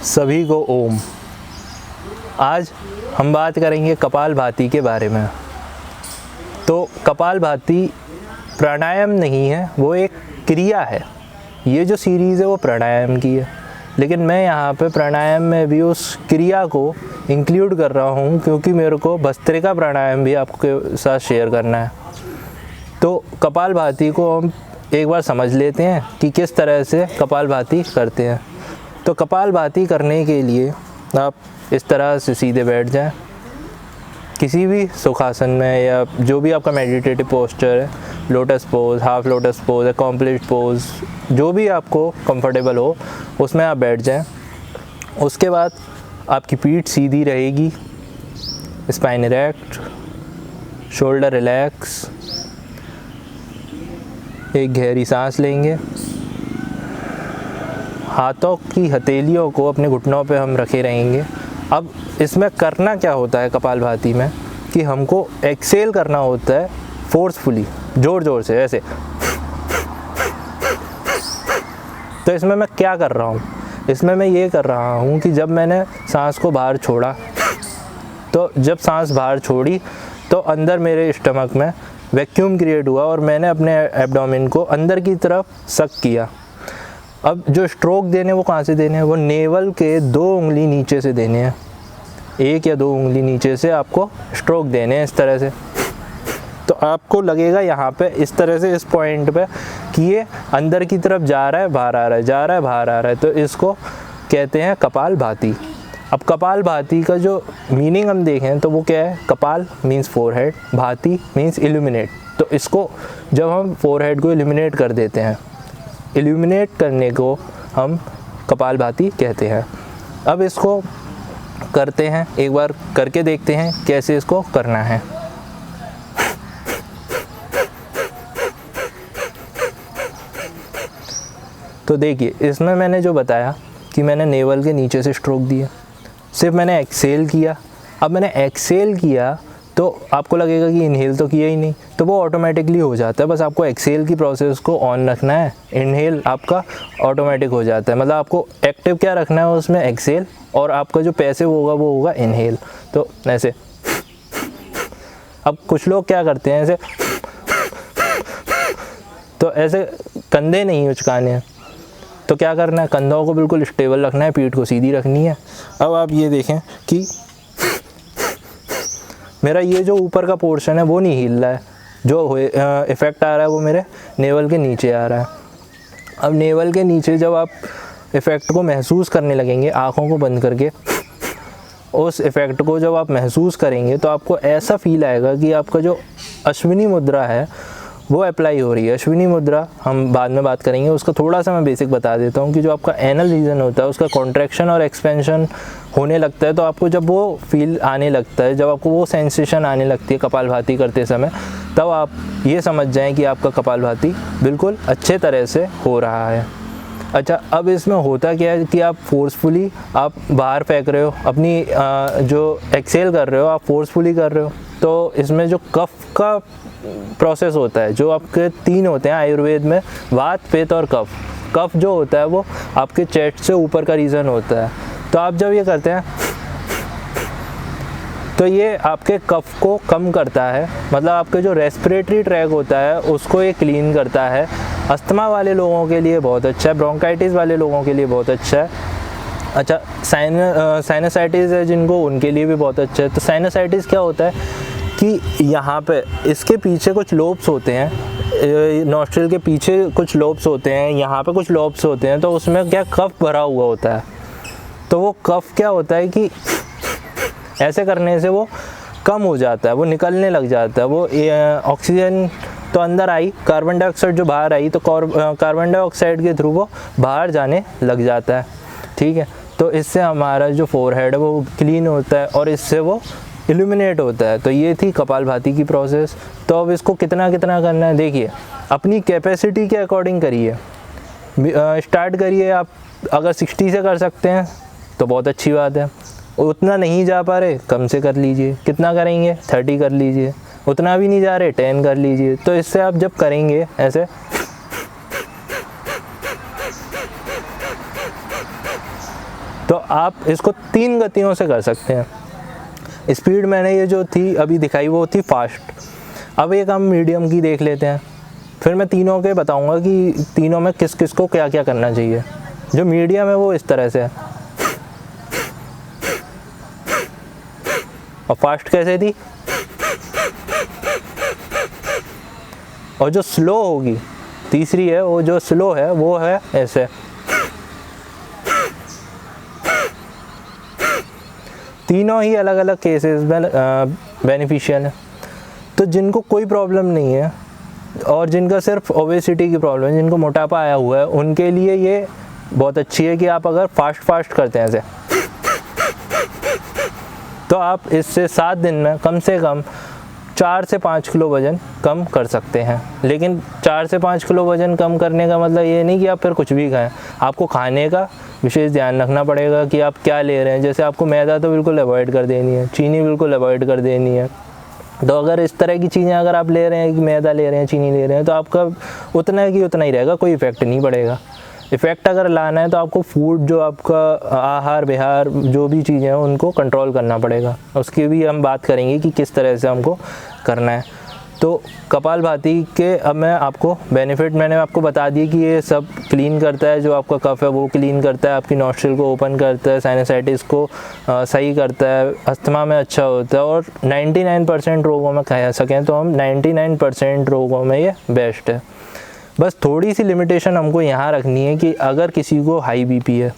सभी को ओम। आज हम बात करेंगे कपालभाति के बारे में। तो कपालभाति प्राणायाम नहीं है, वो एक क्रिया है। ये जो सीरीज़ है वो प्राणायाम की है, लेकिन मैं यहाँ पे प्राणायाम में भी उस क्रिया को इंक्लूड कर रहा हूँ क्योंकि मेरे को भस्त्रिका प्राणायाम भी आपके साथ शेयर करना है। तो कपालभाति को हम एक बार समझ लेते हैं कि किस तरह से कपालभाति करते हैं। तो कपालभाति करने के लिए आप इस तरह से सीधे बैठ जाएं, किसी भी सुखासन में या जो भी आपका मेडिटेटिव पोस्चर है, lotus pose, half lotus pose, accomplished pose, जो भी आपको कंफर्टेबल हो उसमें आप बैठ जाएं। उसके बाद आपकी पीठ सीधी रहेगी, स्पाइन इरेक्ट, शोल्डर रिलैक्स। एक गहरी सांस लेंगे, हाथों की हथेलियों को अपने घुटनों पे हम रखे रहेंगे। अब इसमें करना क्या होता है कपालभाति में कि हमको एक्सेल करना होता है फोर्सफुली, ज़ोर ज़ोर से ऐसे। तो इसमें मैं क्या कर रहा हूँ, इसमें मैं ये कर रहा हूँ कि जब मैंने सांस को बाहर छोड़ा, तो जब सांस बाहर छोड़ी तो अंदर मेरे स्टमक में वैक्यूम क्रिएट हुआ और मैंने अपने एब्डोमेन को अंदर की तरफ सक किया। अब जो स्ट्रोक देने वो कहाँ से देने हैं, वो नेवल के 2 उंगली नीचे से देने हैं। 1 या 2 उंगली नीचे से आपको स्ट्रोक देने हैं इस तरह से। तो आपको लगेगा यहाँ पे इस तरह से, इस पॉइंट पे कि ये अंदर की तरफ जा रहा है, बाहर आ रहा है, जा रहा है, बाहर आ रहा है। तो इसको कहते हैं कपालभाति। अब कपालभाति का जो मीनिंग हम देखें तो वो क्या है, कपाल मीन्स फोरहेड, भाति मीन्स इल्यूमिनेट। तो इसको जब हम फोरहेड को इल्यूमिनेट कर देते हैं, इल्यूमिनेट करने को हम कपालभाति कहते हैं। अब इसको करते हैं, एक बार करके देखते हैं कैसे इसको करना है। तो देखिए, इसमें मैंने जो बताया कि मैंने नेवल के नीचे से स्ट्रोक दिया, सिर्फ मैंने एक्सेल किया। अब मैंने एक्सेल किया तो आपको लगेगा कि इनहेल तो किया ही नहीं, तो वो ऑटोमेटिकली हो जाता है। बस आपको एक्सेल की प्रोसेस को ऑन रखना है, इनहेल आपका ऑटोमेटिक हो जाता है। मतलब आपको एक्टिव क्या रखना है उसमें, एक्सेल, और आपका जो पैसिव होगा वो होगा इनहेल। तो ऐसे। अब कुछ लोग क्या करते हैं ऐसे, तो ऐसे कंधे नहीं उचकाने हैं। तो क्या करना है, कंधों को बिल्कुल स्टेबल रखना है, पीठ को सीधी रखनी है। अब आप ये देखें कि मेरा ये जो ऊपर का पोर्शन है वो नहीं हिल रहा है, जो इफ़ेक्ट आ रहा है वो मेरे नेवल के नीचे आ रहा है। अब नेवल के नीचे जब आप इफ़ेक्ट को महसूस करने लगेंगे, आँखों को बंद करके उस इफ़ेक्ट को जब आप महसूस करेंगे तो आपको ऐसा फील आएगा कि आपका जो अश्विनी मुद्रा है वो अप्लाई हो रही है। अश्विनी मुद्रा हम बाद में बात करेंगे, उसका थोड़ा सा मैं बेसिक बता देता हूँ कि जो आपका एनल रीजन होता है उसका कॉन्ट्रैक्शन और एक्सपेंशन होने लगता है। तो आपको जब वो फील आने लगता है, जब आपको वो सेंसेशन आने लगती है कपालभाति करते समय, तब आप ये समझ जाएं कि आपका कपालभाति बिल्कुल अच्छे तरह से हो रहा है। अच्छा, अब इसमें होता क्या है कि आप फोर्सफुली आप बाहर फेंक रहे हो, अपनी जो एक्सेल कर रहे हो आप फोर्सफुली कर रहे हो। तो इसमें जो कफ का प्रोसेस होता है, जो आपके 3 होते हैं आयुर्वेद में, वात, पित्त और कफ। कफ जो होता है वो आपके चेस्ट से ऊपर का रीजन होता है। तो आप जब ये करते हैं तो ये आपके कफ को कम करता है, मतलब आपके जो रेस्पिरेटरी ट्रैक होता है उसको ये क्लीन करता है। अस्थमा वाले लोगों के लिए बहुत अच्छा है, ब्रोंकाइटिस वाले लोगों के लिए बहुत अच्छा है। अच्छा, साइनसाइटिस है जिनको, उनके लिए भी बहुत अच्छा है। तो साइनसाइटिस क्या होता है कि यहाँ पे इसके पीछे कुछ लोब्स होते हैं, नॉस्ट्रिल के पीछे कुछ लोब्स होते हैं, यहाँ पे कुछ लोब्स होते हैं। तो उसमें क्या कफ भरा हुआ होता है। तो वो कफ क्या होता है कि ऐसे करने से वो कम हो जाता है, वो निकलने लग जाता है। वो ऑक्सीजन तो अंदर आई, कार्बन डाइऑक्साइड जो बाहर आई, तो कार्बन डाइऑक्साइड के थ्रू वो बाहर जाने लग जाता है। ठीक है, तो इससे हमारा जो फोरहेड है वो क्लीन होता है और इससे वो इल्यूमिनेट होता है। तो ये थी कपालभाति की प्रोसेस। तो अब इसको कितना कितना करना है, देखिए अपनी कैपेसिटी के अकॉर्डिंग करिए। स्टार्ट करिए आप, अगर 60 से कर सकते हैं तो बहुत अच्छी बात है। उतना नहीं जा पा रहे, कम से कर लीजिए। कितना करेंगे, 30 कर लीजिए। उतना भी नहीं जा रहे, 10 कर लीजिए। तो इससे आप जब करेंगे ऐसे, तो आप इसको 3 गतियों से कर सकते हैं। स्पीड मैंने ये जो थी अभी दिखाई वो थी फास्ट। अब एक हम मीडियम की देख लेते हैं, फिर मैं तीनों के बताऊंगा कि तीनों में किस किस को क्या क्या करना चाहिए। जो मीडियम है वो इस तरह से है, और फास्ट कैसे थी, और जो स्लो होगी तीसरी है, वो जो स्लो है वो है ऐसे। तीनों ही अलग अलग केसेस में बेनिफिशियल है। तो जिनको कोई प्रॉब्लम नहीं है और जिनका सिर्फ ओबेसिटी की प्रॉब्लम है, जिनको मोटापा आया हुआ है, उनके लिए ये बहुत अच्छी है कि आप अगर फास्ट करते हैं ऐसे, तो आप इससे 7 दिन में कम से कम 4 से 5 किलो वज़न कम कर सकते हैं। लेकिन 4 से 5 किलो वज़न कम करने का मतलब ये नहीं कि आप फिर कुछ भी खाएं। आपको खाने का विशेष ध्यान रखना पड़ेगा कि आप क्या ले रहे हैं। जैसे आपको मैदा तो बिल्कुल अवॉइड कर देनी है, चीनी बिल्कुल अवॉइड कर देनी है। तो अगर इस तरह की चीज़ें अगर आप ले रहे हैं कि मैदा ले रहे हैं, चीनी ले रहे हैं, तो आपका उतना की उतना ही रहेगा, कोई इफ़ेक्ट नहीं पड़ेगा। इफ़ेक्ट अगर लाना है तो आपको फूड, जो आपका आहार विहार जो भी चीज़ें हैं उनको कंट्रोल करना पड़ेगा। उसकी भी हम बात करेंगे कि किस तरह से हमको करना है। तो कपालभाति के अब मैं आपको बेनिफिट मैंने आपको बता दिए कि ये सब क्लीन करता है, जो आपका कफ है वो क्लीन करता है, आपकी नॉस्ट्रिल को ओपन करता है, साइनसाइटिस को सही करता है, अस्थमा में अच्छा होता है, और 99% रोगों में कह सकें तो हम 99% रोगों में ये बेस्ट है। बस थोड़ी सी लिमिटेशन हमको यहाँ रखनी है कि अगर किसी को हाई बीपी है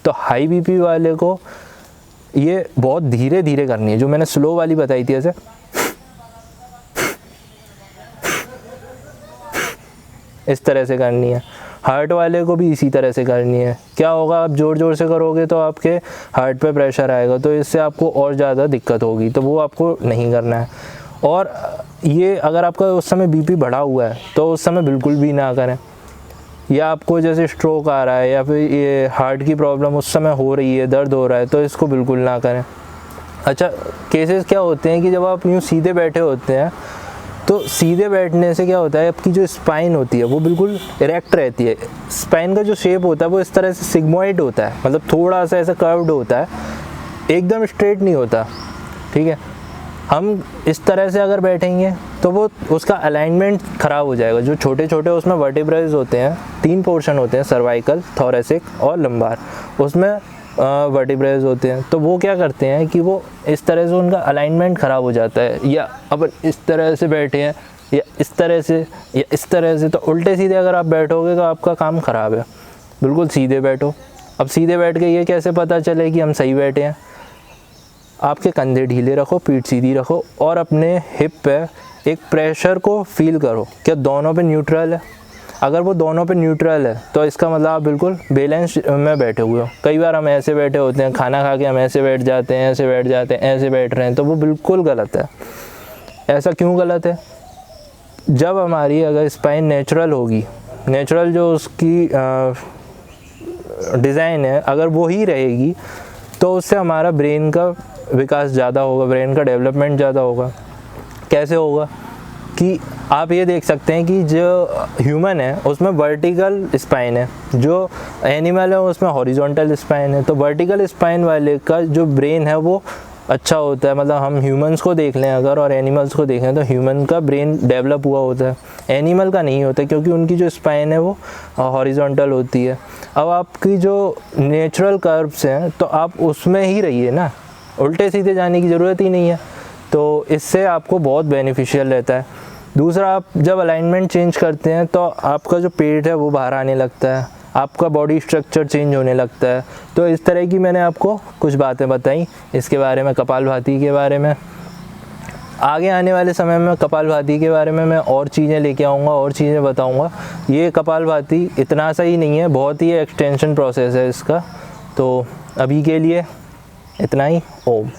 तो हाई बीपी वाले को ये बहुत धीरे धीरे करनी है। जो मैंने स्लो वाली बताई थी ऐसे, इस तरह से करनी है। हार्ट वाले को भी इसी तरह से करनी है। क्या होगा, आप ज़ोर ज़ोर से करोगे तो आपके हार्ट पे प्रेशर आएगा, तो इससे आपको और ज़्यादा दिक्कत होगी, तो वो आपको नहीं करना है। और ये अगर आपका उस समय बीपी बढ़ा हुआ है तो उस समय बिल्कुल भी ना करें। या आपको जैसे स्ट्रोक आ रहा है या फिर ये हार्ट की प्रॉब्लम उस समय हो रही है, दर्द हो रहा है, तो इसको बिल्कुल ना करें। अच्छा, केसेस क्या होते हैं कि जब आप यूँ सीधे बैठे होते हैं तो सीधे बैठने से क्या होता है, आपकी जो स्पाइन होती है वो बिल्कुल इरेक्ट रहती है। स्पाइन का जो शेप होता है वो इस तरह से सिग्मोइड होता है, मतलब थोड़ा सा ऐसा कर्व्ड होता है, एकदम स्ट्रेट नहीं होता। ठीक है, हम इस तरह से अगर बैठेंगे तो वो उसका अलाइनमेंट ख़राब हो जाएगा। जो छोटे छोटे उसमें वर्टिब्रेज होते हैं, 3 पोर्शन होते हैं, सर्वाइकल, थोरेसिक और लंबार, उसमें वर्टिब्रेज होते हैं। तो वो क्या करते हैं कि वो इस तरह से उनका अलाइनमेंट ख़राब हो जाता है। या अब इस तरह से बैठे हैं या इस तरह से या इस तरह से, तो उल्टे सीधे अगर आप बैठोगे तो आपका काम ख़राब है। बिल्कुल सीधे बैठो। अब सीधे बैठ के ये कैसे पता चले कि हम सही बैठे हैं? आपके कंधे ढीले रखो, पीठ सीधी रखो और अपने हिप पे एक प्रेशर को फील करो, क्या दोनों पे न्यूट्रल है। अगर वो दोनों पे न्यूट्रल है तो इसका मतलब आप बिल्कुल बैलेंस में बैठे हुए हो। कई बार हम ऐसे बैठे होते हैं, खाना खा के हम ऐसे बैठ जाते हैं, ऐसे बैठ जाते हैं, ऐसे बैठ रहे हैं, तो वो बिल्कुल गलत है। ऐसा क्यों गलत है? जब हमारी अगर स्पाइन नेचुरल होगी, नेचुरल जो उसकी डिज़ाइन है अगर वो ही रहेगी, तो उससे हमारा ब्रेन का विकास ज़्यादा होगा, ब्रेन का डेवलपमेंट ज़्यादा होगा। कैसे होगा कि आप ये देख सकते हैं कि जो ह्यूमन है उसमें वर्टिकल स्पाइन है, जो एनिमल है उसमें हॉरिजॉन्टल स्पाइन है। तो वर्टिकल स्पाइन वाले का जो ब्रेन है वो अच्छा होता है। मतलब हम ह्यूमंस को देख लें अगर और एनिमल्स को देखें तो ह्यूमन का ब्रेन डेवलप हुआ होता है, एनिमल का नहीं होता, क्योंकि उनकी जो स्पाइन है वो हॉरिजॉन्टल होती है। अब आपकी जो नेचुरल कर्व्स हैं तो आप उसमें ही रहिए ना, उल्टे सीधे जाने की ज़रूरत ही नहीं है। तो इससे आपको बहुत बेनिफिशियल रहता है। दूसरा, आप जब अलाइनमेंट चेंज करते हैं तो आपका जो पेट है वो बाहर आने लगता है, आपका बॉडी स्ट्रक्चर चेंज होने लगता है। तो इस तरह की मैंने आपको कुछ बातें बताई इसके बारे में, कपालभाति के बारे में। आगे आने वाले समय में कपालभाति के बारे में मैं और चीज़ें लेके आऊँगा, और चीज़ें बताऊँगा। ये कपालभाति इतना सा ही नहीं है, बहुत ही एक्सटेंशन प्रोसेस है इसका। तो अभी के लिए इतना ही। ओम।